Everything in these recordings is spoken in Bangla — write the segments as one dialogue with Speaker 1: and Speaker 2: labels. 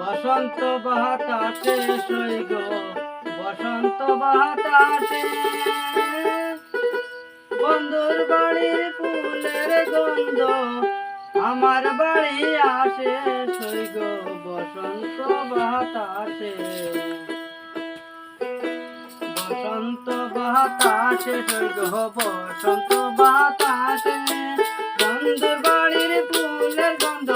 Speaker 1: বসন্ত বাতাসে সইগ বসন্ত বাতাসে বন্ধুর বাড়ির ফুলের গন্ধ আমার বাড়ি আসে সইগ বসন্ত বাতাসে বসন্ত বাতাসে সইগ বসন্ত বাতাসে বন্ধুর বাড়ির ফুলের গন্ধ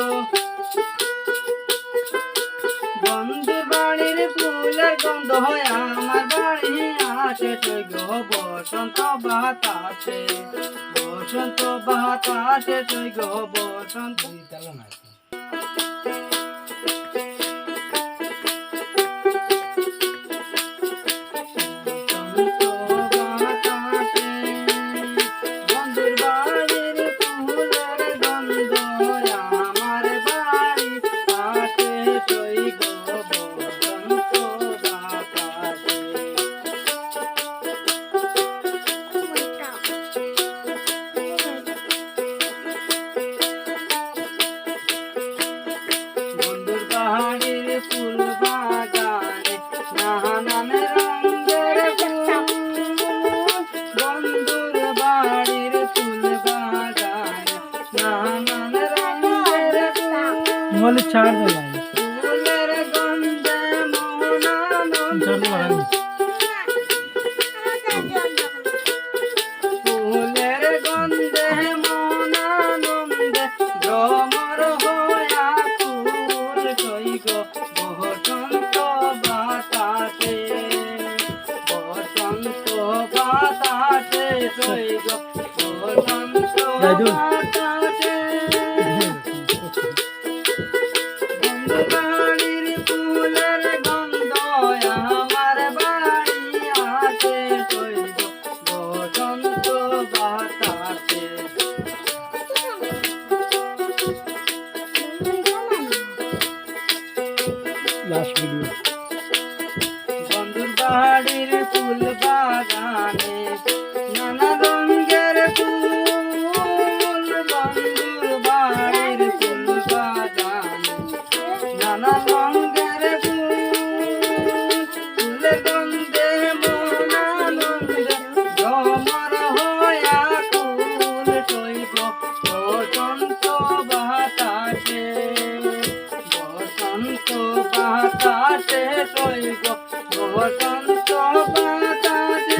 Speaker 1: বন্ধুর বাড়ির ফুলের গন্ধ হয় আমার বাড়ি আসে সইগ বসন্ত বাতাসে বসন্ত বাতাসে সইগ বসন্ত ফুল বাগানে নানান রঙের বন্ধুর বাড়ির ফুল বাগানে নানান রঙের
Speaker 2: মোবাইল ছাড় দে
Speaker 1: ফুলের গন্ধে মন আনন্দে ফুলের গন্ধে মন আনন্দে ভ্রমর হইয়া ফুল সইগ বসন্ত বাতাসে সইগ বসন্ত বাতাসে বাড়ির ফুলের গন্ধ আমার বাড়ি আসে সইগ বসন্ত বাতাসে
Speaker 2: লাস্ট ভিডিও
Speaker 1: বন্ধুর বাড়ির ফুল বাগানে নানা রঙের ফুল বন্ধুর বাড়ির ফুল বাগানে নানা রঙের ফুল ফুলের গন্ধে মন আনন্দে ভ্রমর হইয়া ফুল সইগ বসন্ত বাতাসে বসন্ত বাতাসে সইগ বসন্ত বাতাসে